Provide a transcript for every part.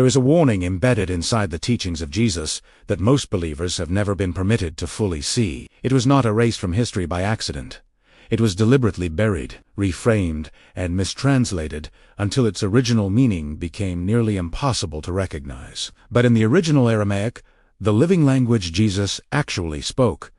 There is a warning embedded inside the teachings of Jesus that most believers have never been permitted to fully see. It was not erased from history by accident. It was deliberately buried, reframed, and mistranslated until its original meaning became nearly impossible to recognize. But in the original Aramaic, the living language Jesus actually spoke,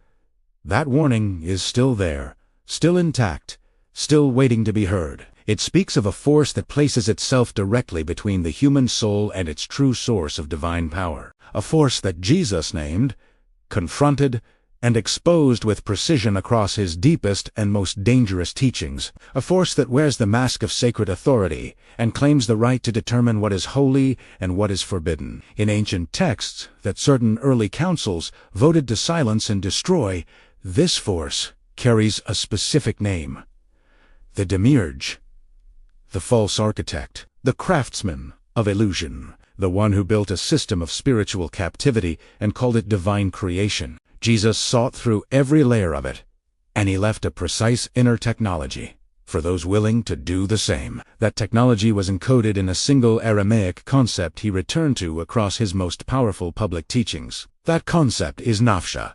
that warning is still there, still intact, still waiting to be heard. It speaks of a force that places itself directly between the human soul and its true source of divine power. A force that Jesus named, confronted, and exposed with precision across his deepest and most dangerous teachings. A force that wears the mask of sacred authority and claims the right to determine what is holy and what is forbidden. In ancient texts that certain early councils voted to silence and destroy, this force carries a specific name: the Demiurge, the false architect, the craftsman of illusion, the one who built a system of spiritual captivity and called it divine creation. Jesus sought through every layer of it, and he left a precise inner technology for those willing to do the same. That technology was encoded in a single Aramaic concept he returned to across his most powerful public teachings. That concept is Naphsha,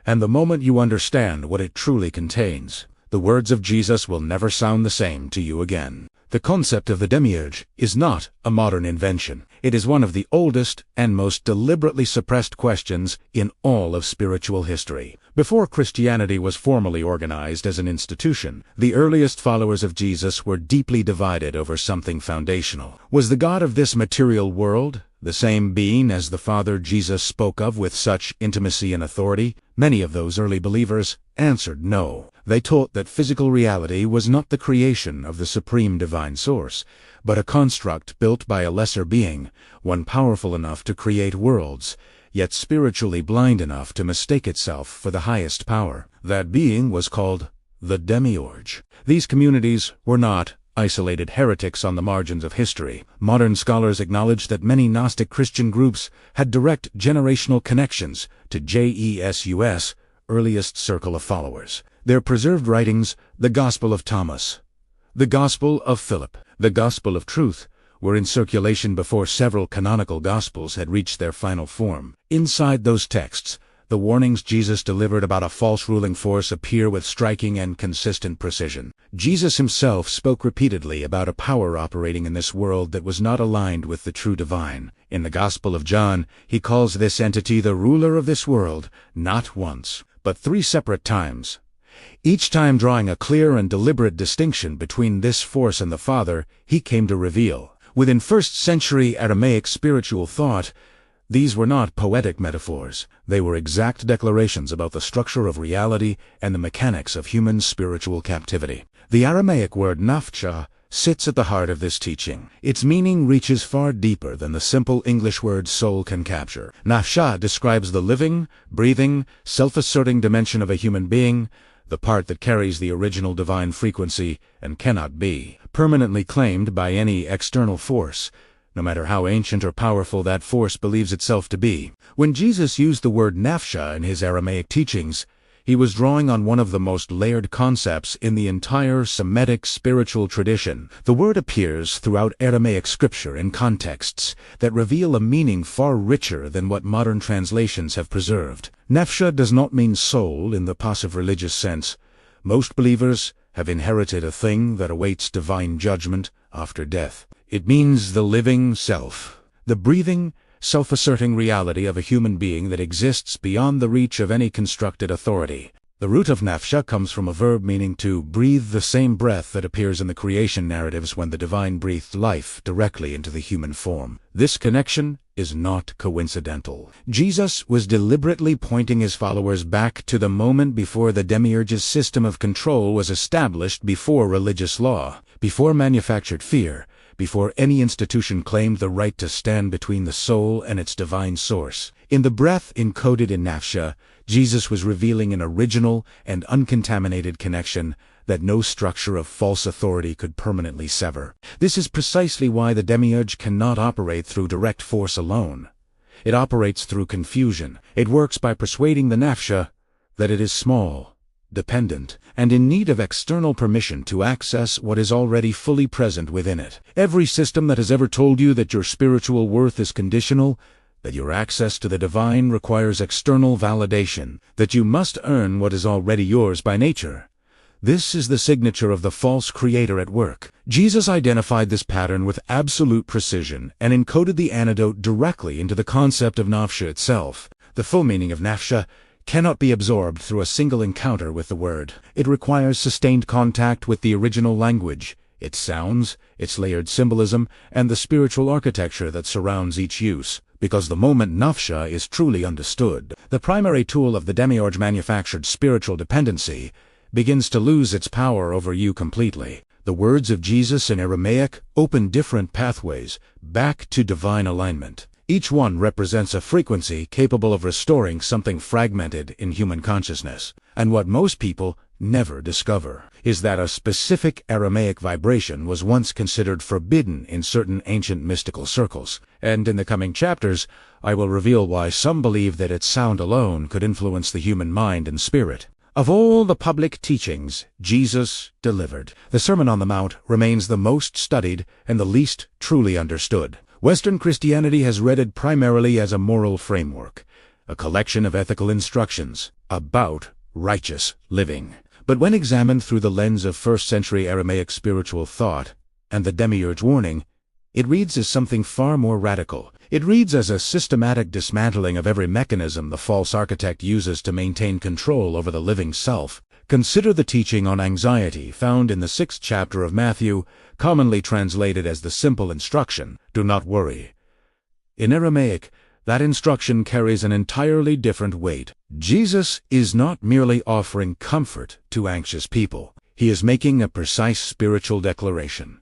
and the moment you understand what it truly contains, the words of Jesus will never sound the same to you again. The concept of the Demiurge is not a modern invention. It is one of the oldest and most deliberately suppressed questions in all of spiritual history. Before Christianity was formally organized as an institution, the earliest followers of Jesus were deeply divided over something foundational. Was the God of this material world the same being as the Father Jesus spoke of with such intimacy and authority? Many of those early believers answered no. They taught that physical reality was not the creation of the supreme divine source, but a construct built by a lesser being, one powerful enough to create worlds, yet spiritually blind enough to mistake itself for the highest power. That being was called the Demiurge. These communities were not isolated heretics on the margins of history. Modern scholars acknowledge that many Gnostic Christian groups had direct generational connections to Jesus' earliest circle of followers. Their preserved writings, the Gospel of Thomas, the Gospel of Philip, the Gospel of Truth, were in circulation before several canonical Gospels had reached their final form. Inside those texts, the warnings Jesus delivered about a false ruling force appear with striking and consistent precision. Jesus himself spoke repeatedly about a power operating in this world that was not aligned with the true divine. In the Gospel of John, he calls this entity the ruler of this world, not once, but 3 separate times, each time drawing a clear and deliberate distinction between this force and the Father he came to reveal. Within first-century Aramaic spiritual thought, these were not poetic metaphors. They were exact declarations about the structure of reality and the mechanics of human spiritual captivity. The Aramaic word Naphsha sits at the heart of this teaching. Its meaning reaches far deeper than the simple English word soul can capture. Naphsha describes the living, breathing, self-asserting dimension of a human being, the part that carries the original divine frequency and cannot be permanently claimed by any external force, no matter how ancient or powerful that force believes itself to be. When Jesus used the word Naphsha in his Aramaic teachings, he was drawing on one of the most layered concepts in the entire Semitic spiritual tradition. The word appears throughout Aramaic scripture in contexts that reveal a meaning far richer than what modern translations have preserved. Naphsha does not mean soul in the passive religious sense. Most believers have inherited a thing that awaits divine judgment after death. It means the living self, the breathing, self-asserting reality of a human being that exists beyond the reach of any constructed authority. The root of Naphsha comes from a verb meaning to breathe, the same breath that appears in the creation narratives when the divine breathed life directly into the human form. This connection is not coincidental. Jesus was deliberately pointing his followers back to the moment before the Demiurge's system of control was established, before religious law, before manufactured fear, before any institution claimed the right to stand between the soul and its divine source. In the breath encoded in Naphsha, Jesus was revealing an original and uncontaminated connection that no structure of false authority could permanently sever. This is precisely why the Demiurge cannot operate through direct force alone. It operates through confusion. It works by persuading the Naphsha that it is small, dependent, and in need of external permission to access what is already fully present within it. Every system that has ever told you that your spiritual worth is conditional, that your access to the divine requires external validation, that you must earn what is already yours by nature. This is the signature of the false creator at work. Jesus identified this pattern with absolute precision and encoded the antidote directly into the concept of Naphsha itself. The full meaning of Naphsha cannot be absorbed through a single encounter with the word. It requires sustained contact with the original language, its sounds, its layered symbolism, and the spiritual architecture that surrounds each use. Because the moment Naphsha is truly understood, the primary tool of the Demiurge manufactured spiritual dependency begins to lose its power over you completely. The words of Jesus in Aramaic open different pathways back to divine alignment. Each one represents a frequency capable of restoring something fragmented in human consciousness. And what most people never discover is that a specific Aramaic vibration was once considered forbidden in certain ancient mystical circles. And in the coming chapters, I will reveal why some believe that its sound alone could influence the human mind and spirit. Of all the public teachings Jesus delivered, the Sermon on the Mount remains the most studied and the least truly understood. Western Christianity has read it primarily as a moral framework, a collection of ethical instructions about righteous living. But when examined through the lens of first-century Aramaic spiritual thought and the Demiurge warning, it reads as something far more radical. It reads as a systematic dismantling of every mechanism the false architect uses to maintain control over the living self. Consider the teaching on anxiety found in the 6th chapter of Matthew, commonly translated as the simple instruction, "Do not worry." In Aramaic, that instruction carries an entirely different weight. Jesus is not merely offering comfort to anxious people. He is making a precise spiritual declaration.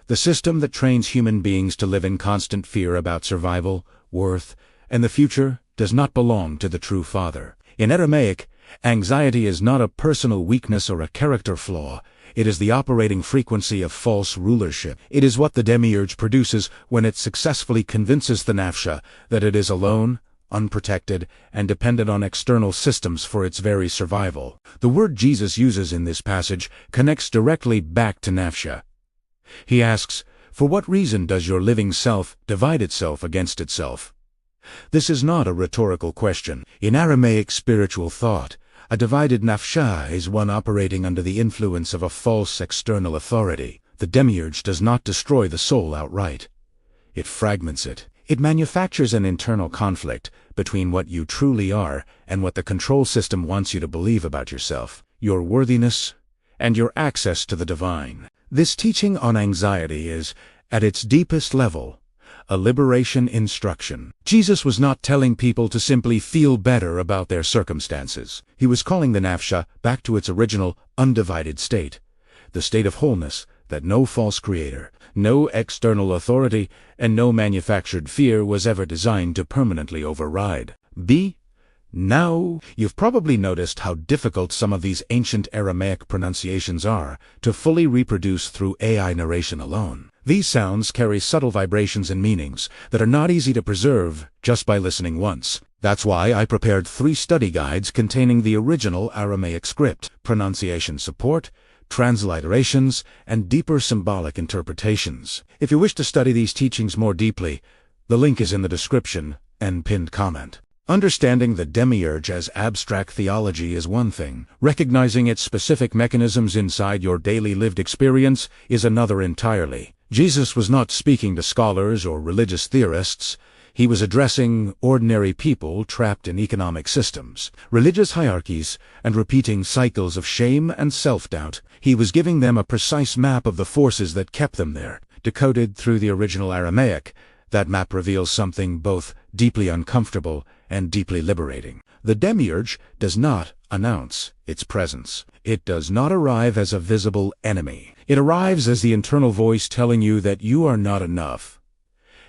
The system that trains human beings to live in constant fear about survival, worth, and the future does not belong to the true Father. In Aramaic, anxiety is not a personal weakness or a character flaw. It is the operating frequency of false rulership. It is what the Demiurge produces when it successfully convinces the Naphsha that it is alone, unprotected, and dependent on external systems for its very survival. The word Jesus uses in this passage connects directly back to Naphsha. He asks, "For what reason does your living self divide itself against itself?" This is not a rhetorical question. In Aramaic spiritual thought, a divided Naphsha is one operating under the influence of a false external authority. The Demiurge does not destroy the soul outright. It fragments it. It manufactures an internal conflict between what you truly are and what the control system wants you to believe about yourself, your worthiness, and your access to the divine. This teaching on anxiety is, at its deepest level, a liberation instruction. Jesus was not telling people to simply feel better about their circumstances. He was calling the Naphsha back to its original, undivided state, the state of wholeness that no false creator, no external authority, and no manufactured fear was ever designed to permanently override. Now, you've probably noticed how difficult some of these ancient Aramaic pronunciations are to fully reproduce through AI narration alone. These sounds carry subtle vibrations and meanings that are not easy to preserve just by listening once. That's why I prepared 3 study guides containing the original Aramaic script, pronunciation support, transliterations, and deeper symbolic interpretations. If you wish to study these teachings more deeply, the link is in the description and pinned comment. Understanding the Demiurge as abstract theology is one thing. Recognizing its specific mechanisms inside your daily lived experience is another entirely. Jesus was not speaking to scholars or religious theorists. He was addressing ordinary people trapped in economic systems, religious hierarchies, and repeating cycles of shame and self-doubt. He was giving them a precise map of the forces that kept them there. Decoded through the original Aramaic, that map reveals something both deeply uncomfortable and deeply liberating. The Demiurge does not announce its presence. It does not arrive as a visible enemy. It arrives as the internal voice telling you that you are not enough,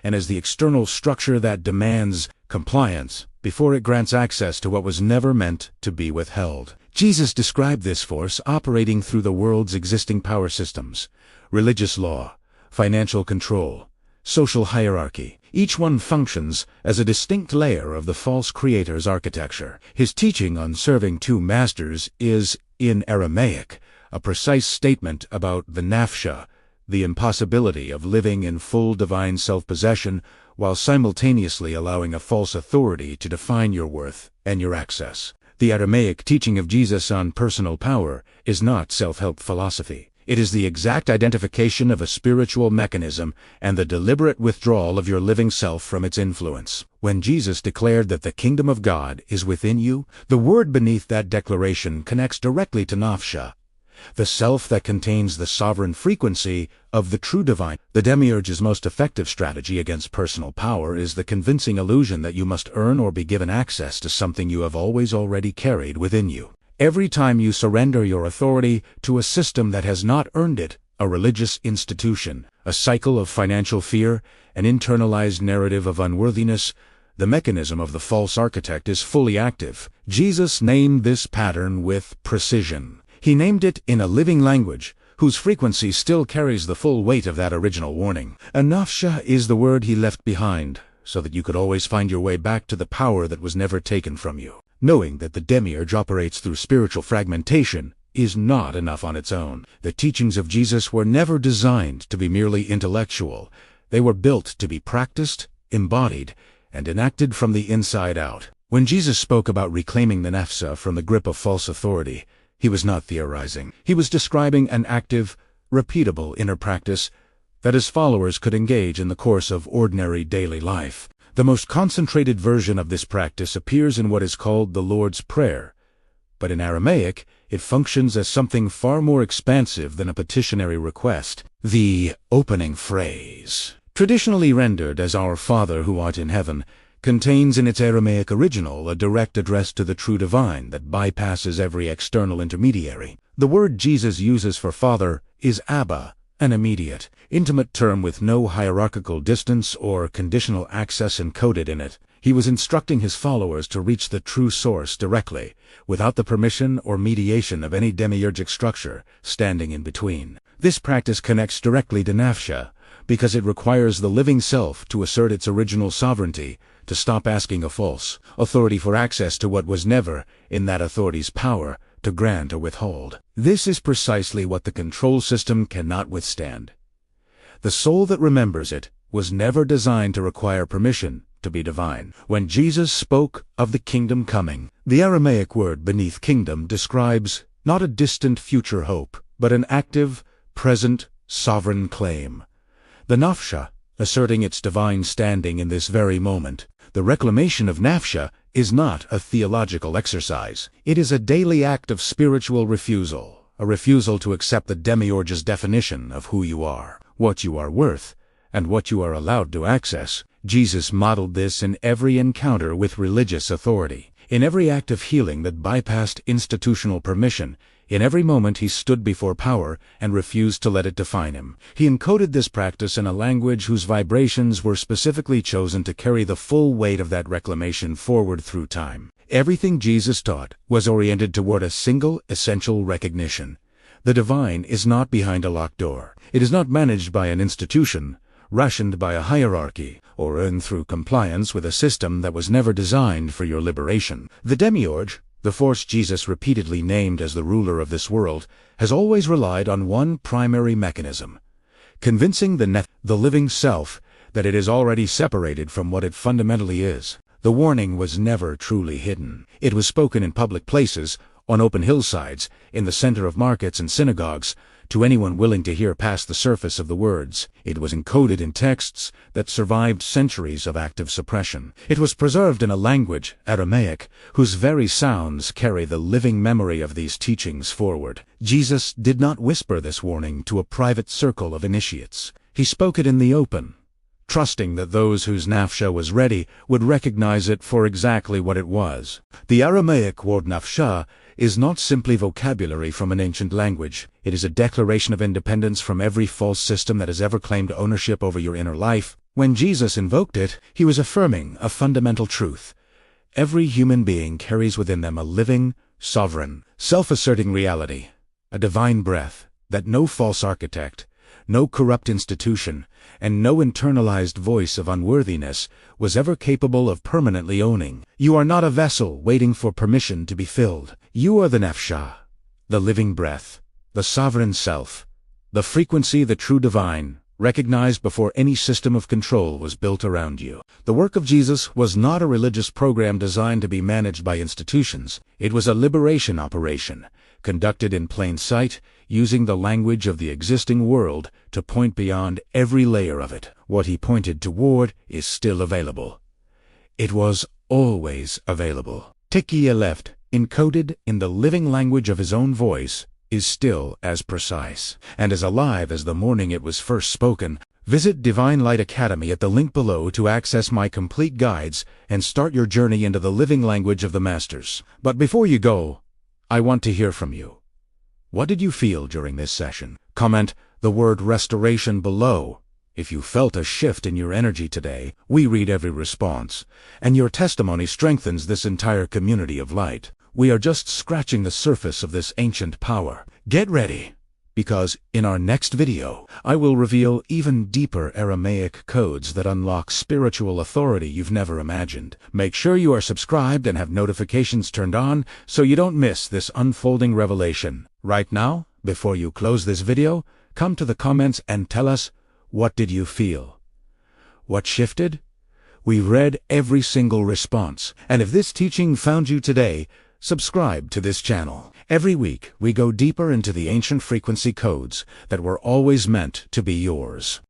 and as the external structure that demands compliance before it grants access to what was never meant to be withheld. Jesus described this force operating through the world's existing power systems, religious law, financial control, social hierarchy. Each one functions as a distinct layer of the false creator's architecture. His teaching on serving two masters is, in Aramaic, a precise statement about the Naphsha, the impossibility of living in full divine self-possession while simultaneously allowing a false authority to define your worth and your access. The Aramaic teaching of Jesus on personal power is not self-help philosophy. It is the exact identification of a spiritual mechanism and the deliberate withdrawal of your living self from its influence. When Jesus declared that the kingdom of God is within you, the word beneath that declaration connects directly to Naphsha, the self that contains the sovereign frequency of the true divine. The Demiurge's most effective strategy against personal power is the convincing illusion that you must earn or be given access to something you have always already carried within you. Every time you surrender your authority to a system that has not earned it, a religious institution, a cycle of financial fear, an internalized narrative of unworthiness, the mechanism of the false architect is fully active. Jesus named this pattern with precision. He named it in a living language, whose frequency still carries the full weight of that original warning. Naphsha is the word he left behind, so that you could always find your way back to the power that was never taken from you. Knowing that the Demiurge operates through spiritual fragmentation is not enough on its own. The teachings of Jesus were never designed to be merely intellectual. They were built to be practiced, embodied, and enacted from the inside out. When Jesus spoke about reclaiming the Naphsha from the grip of false authority, he was not theorizing. He was describing an active, repeatable inner practice that his followers could engage in the course of ordinary daily life. The most concentrated version of this practice appears in what is called the Lord's Prayer, but in Aramaic it functions as something far more expansive than a petitionary request. The opening phrase, traditionally rendered as Our Father who art in heaven, contains in its Aramaic original a direct address to the true divine that bypasses every external intermediary. The word Jesus uses for Father is Abba, an immediate, intimate term with no hierarchical distance or conditional access encoded in it. He was instructing his followers to reach the true source directly, without the permission or mediation of any demiurgic structure standing in between. This practice connects directly to Naphsha, because it requires the living self to assert its original sovereignty, to stop asking a false authority for access to what was never in that authority's power to grant or withhold. This is precisely what the control system cannot withstand. The soul that remembers it was never designed to require permission to be divine. When Jesus spoke of the kingdom coming, the Aramaic word beneath kingdom describes not a distant future hope, but an active, present, sovereign claim. The Naphsha, asserting its divine standing in this very moment. The reclamation of Naphsha is not a theological exercise. It is a daily act of spiritual refusal, a refusal to accept the Demiurge's definition of who you are, what you are worth, and what you are allowed to access. Jesus modeled this in every encounter with religious authority, in every act of healing that bypassed institutional permission. In every moment he stood before power and refused to let it define him. He encoded this practice in a language whose vibrations were specifically chosen to carry the full weight of that reclamation forward through time. Everything Jesus taught was oriented toward a single, essential recognition. The divine is not behind a locked door. It is not managed by an institution, rationed by a hierarchy, or earned through compliance with a system that was never designed for your liberation. The Demiurge, the force Jesus repeatedly named as the ruler of this world, has always relied on one primary mechanism: convincing the living self that it is already separated from what it fundamentally is. The warning was never truly hidden. It was spoken in public places, on open hillsides, in the center of markets and synagogues, to anyone willing to hear past the surface of the words. It was encoded in texts that survived centuries of active suppression. It was preserved in a language, Aramaic, whose very sounds carry the living memory of these teachings forward. Jesus did not whisper this warning to a private circle of initiates. He spoke it in the open, trusting that those whose Naphsha was ready would recognize it for exactly what it was. The Aramaic word Naphsha is not simply vocabulary from an ancient language. It is a declaration of independence from every false system that has ever claimed ownership over your inner life. When Jesus invoked it, he was affirming a fundamental truth. Every human being carries within them a living, sovereign, self-asserting reality, a divine breath that no false architect, no corrupt institution, and no internalized voice of unworthiness was ever capable of permanently owning. You are not a vessel waiting for permission to be filled. You are the Naphsha, the living breath, the sovereign self, the frequency, the true divine, recognized before any system of control was built around you. The work of Jesus was not a religious program designed to be managed by institutions. It was a liberation operation, conducted in plain sight, using the language of the existing world to point beyond every layer of it. What he pointed toward is still available. It was always available. Tikia left, encoded in the living language of his own voice, is still as precise and as alive as the morning it was first spoken. Visit Divine Light Academy at the link below to access my complete guides and start your journey into the living language of the Masters. But before you go, I want to hear from you. What did you feel during this session? Comment the word restoration below. If you felt a shift in your energy today, we read every response, and your testimony strengthens this entire community of light. We are just scratching the surface of this ancient power. Get ready, because in our next video, I will reveal even deeper Aramaic codes that unlock spiritual authority you've never imagined. Make sure you are subscribed and have notifications turned on so you don't miss this unfolding revelation. Right now, before you close this video, come to the comments and tell us, what did you feel? What shifted? We read every single response, and if this teaching found you today, subscribe to this channel. Every week, we go deeper into the ancient frequency codes that were always meant to be yours.